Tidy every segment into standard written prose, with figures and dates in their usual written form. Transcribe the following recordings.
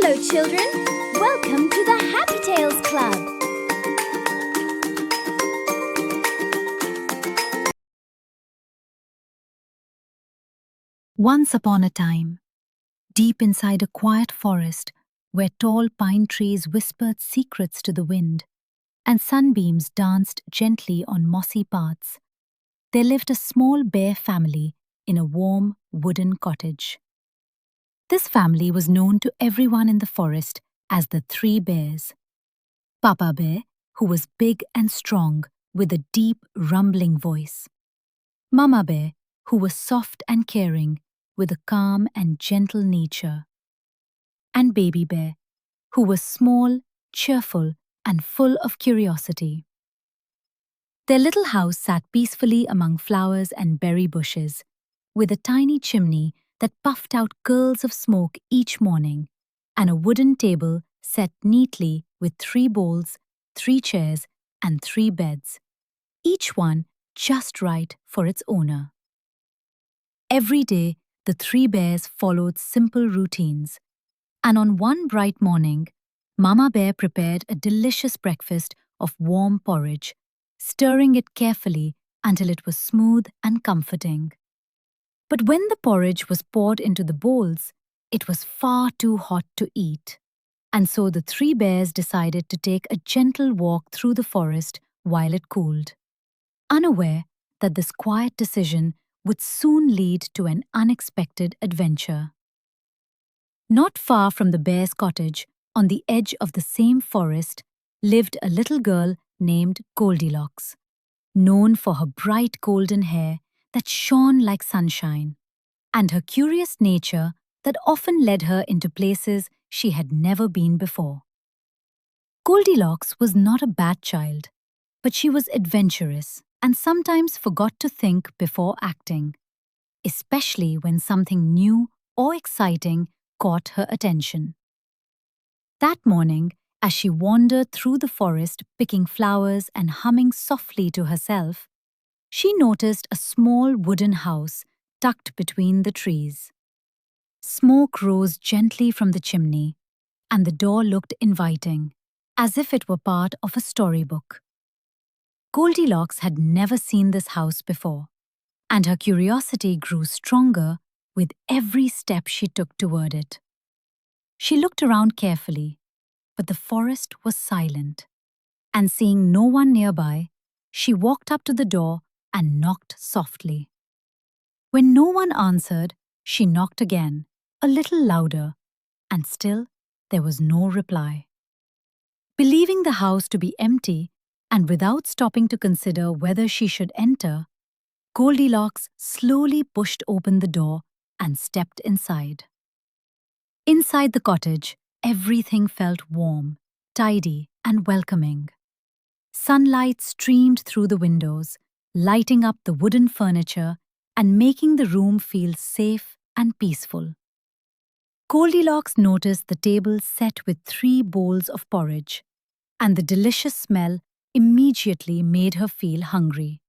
Hello, children! Welcome to the Happy Tales Club! Once upon a time, deep inside a quiet forest where tall pine trees whispered secrets to the wind and sunbeams danced gently on mossy paths, there lived a small bear family in a warm wooden cottage. This family was known to everyone in the forest as the Three Bears. Papa Bear, who was big and strong with a deep, rumbling voice. Mama Bear, who was soft and caring with a calm and gentle nature. And Baby Bear, who was small, cheerful, and full of curiosity. Their little house sat peacefully among flowers and berry bushes, with a tiny chimney that puffed out curls of smoke each morning, and a wooden table set neatly with 3 bowls, 3 chairs, and 3 beds, each one just right for its owner. Every day, the 3 bears followed simple routines, and on one bright morning, Mama Bear prepared a delicious breakfast of warm porridge, stirring it carefully until it was smooth and comforting. But when the porridge was poured into the bowls, it was far too hot to eat, and so the 3 bears decided to take a gentle walk through the forest while it cooled, unaware that this quiet decision would soon lead to an unexpected adventure. Not far from the bear's cottage, on the edge of the same forest, lived a little girl named Goldilocks, known for her bright golden hair that shone like sunshine, and her curious nature that often led her into places she had never been before. Goldilocks was not a bad child, but she was adventurous and sometimes forgot to think before acting, especially when something new or exciting caught her attention. That morning, as she wandered through the forest picking flowers and humming softly to herself, she noticed a small wooden house tucked between the trees. Smoke rose gently from the chimney, and the door looked inviting, as if it were part of a storybook. Goldilocks had never seen this house before, and her curiosity grew stronger with every step she took toward it. She looked around carefully, but the forest was silent, and seeing no one nearby, she walked up to the door and knocked softly. When no one answered, she knocked again, a little louder, and still there was no reply. Believing the house to be empty, and without stopping to consider whether she should enter, Goldilocks slowly pushed open the door and stepped inside. Inside the cottage, everything felt warm, tidy, and welcoming. Sunlight streamed through the windows, lighting up the wooden furniture and making the room feel safe and peaceful. Goldilocks noticed the table set with 3 bowls of porridge, and the delicious smell immediately made her feel hungry.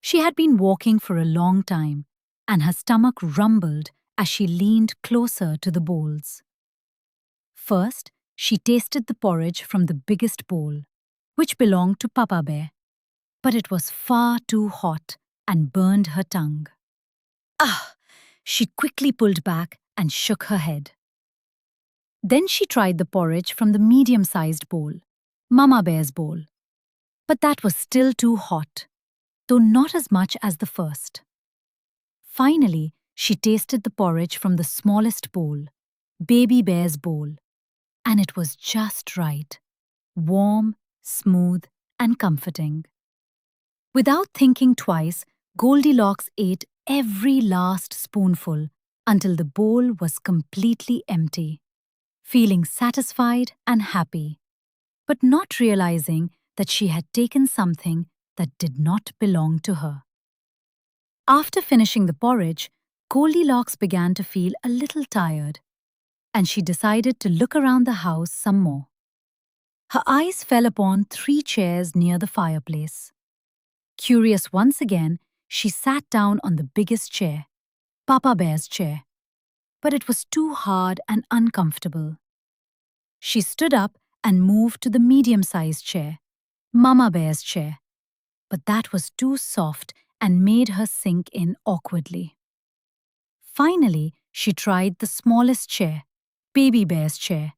She had been walking for a long time, and her stomach rumbled as she leaned closer to the bowls. First, she tasted the porridge from the biggest bowl, which belonged to Papa Bear, but it was far too hot and burned her tongue. Ah! She quickly pulled back and shook her head. Then she tried the porridge from the medium-sized bowl, Mama Bear's bowl, but that was still too hot, though not as much as the first. Finally, she tasted the porridge from the smallest bowl, Baby Bear's bowl, and it was just right, warm, smooth, and comforting. Without thinking twice, Goldilocks ate every last spoonful until the bowl was completely empty, feeling satisfied and happy, but not realizing that she had taken something that did not belong to her. After finishing the porridge, Goldilocks began to feel a little tired, and she decided to look around the house some more. Her eyes fell upon 3 chairs near the fireplace. Curious once again, she sat down on the biggest chair, Papa Bear's chair, but it was too hard and uncomfortable. She stood up and moved to the medium-sized chair, Mama Bear's chair. But that was too soft and made her sink in awkwardly. Finally, she tried the smallest chair, Baby Bear's chair,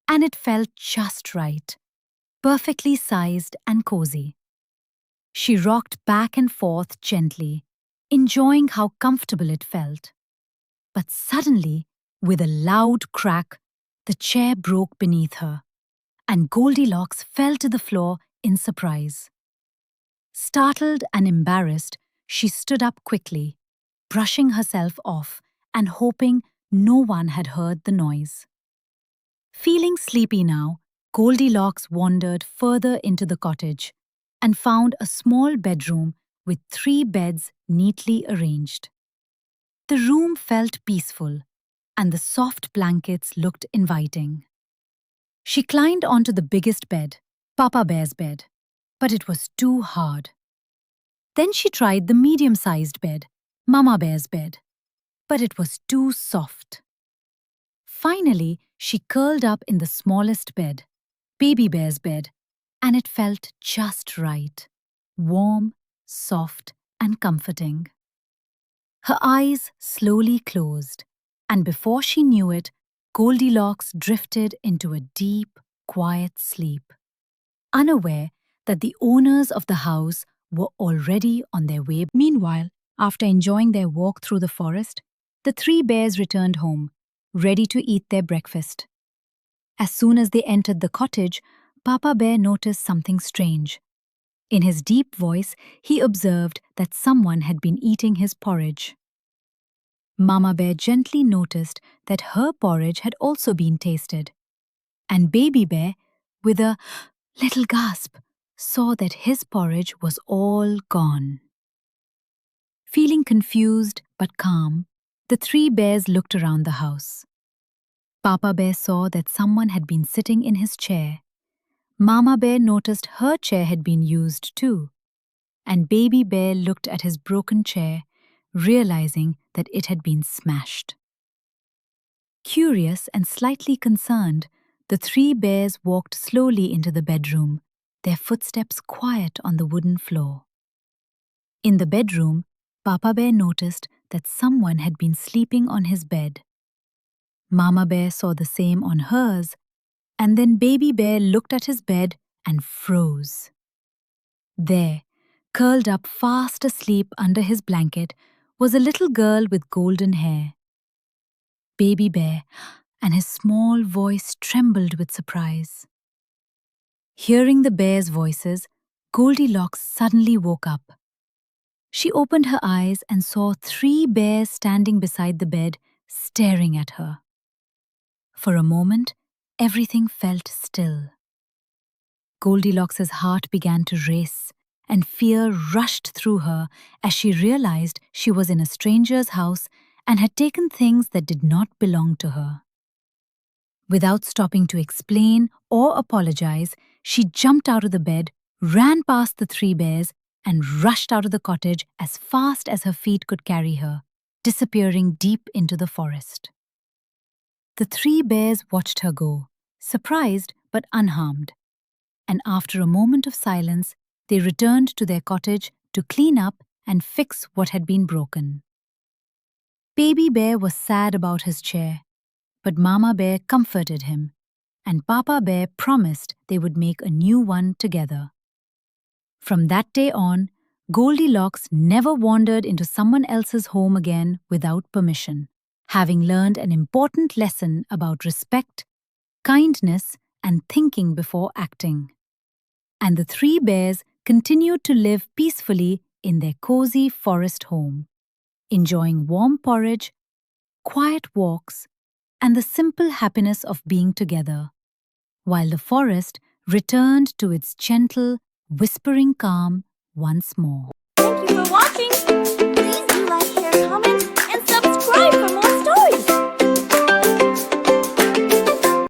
and it felt just right, perfectly sized and cozy. She rocked back and forth gently, enjoying how comfortable it felt. But suddenly, with a loud crack, the chair broke beneath her, and Goldilocks fell to the floor in surprise. Startled and embarrassed, she stood up quickly, brushing herself off and hoping no one had heard the noise. Feeling sleepy now, Goldilocks wandered further into the cottage and found a small bedroom with 3 beds neatly arranged. The room felt peaceful, and the soft blankets looked inviting. She climbed onto the biggest bed, Papa Bear's bed, but it was too hard. Then she tried the medium-sized bed, Mama Bear's bed, but it was too soft. Finally, she curled up in the smallest bed, Baby Bear's bed, and it felt just right, warm, soft, and comforting. Her eyes slowly closed, and before she knew it, Goldilocks drifted into a deep, quiet sleep, unaware that the owners of the house were already on their way. Meanwhile, after enjoying their walk through the forest, the 3 bears returned home, ready to eat their breakfast. As soon as they entered the cottage, Papa Bear noticed something strange. In his deep voice, he observed that someone had been eating his porridge. Mama Bear gently noticed that her porridge had also been tasted, and Baby Bear, with a little gasp, saw that his porridge was all gone. Feeling confused but calm, the 3 bears looked around the house. Papa Bear saw that someone had been sitting in his chair. Mama Bear noticed her chair had been used too, and Baby Bear looked at his broken chair, realizing that it had been smashed. Curious and slightly concerned, the 3 bears walked slowly into the bedroom, their footsteps quiet on the wooden floor. In the bedroom, Papa Bear noticed that someone had been sleeping on his bed. Mama Bear saw the same on hers, and then Baby Bear looked at his bed and froze. There, curled up fast asleep under his blanket, was a little girl with golden hair. Baby Bear, and his small voice trembled with surprise. Hearing the bears' voices, Goldilocks suddenly woke up. She opened her eyes and saw 3 bears standing beside the bed, staring at her. For a moment, everything felt still. Goldilocks' heart began to race, and fear rushed through her as she realized she was in a stranger's house and had taken things that did not belong to her. Without stopping to explain or apologize, she jumped out of the bed, ran past the 3 bears, and rushed out of the cottage as fast as her feet could carry her, disappearing deep into the forest. The 3 bears watched her go, surprised but unharmed, and after a moment of silence, they returned to their cottage to clean up and fix what had been broken. Baby Bear was sad about his chair, but Mama Bear comforted him, and Papa Bear promised they would make a new one together. From that day on, Goldilocks never wandered into someone else's home again without permission, having learned an important lesson about respect, kindness, and thinking before acting. And the 3 bears continued to live peacefully in their cozy forest home, enjoying warm porridge, quiet walks, and the simple happiness of being together, while the forest returned to its gentle, whispering calm once more. Thank you for watching. Please do like, share, comment, and subscribe for more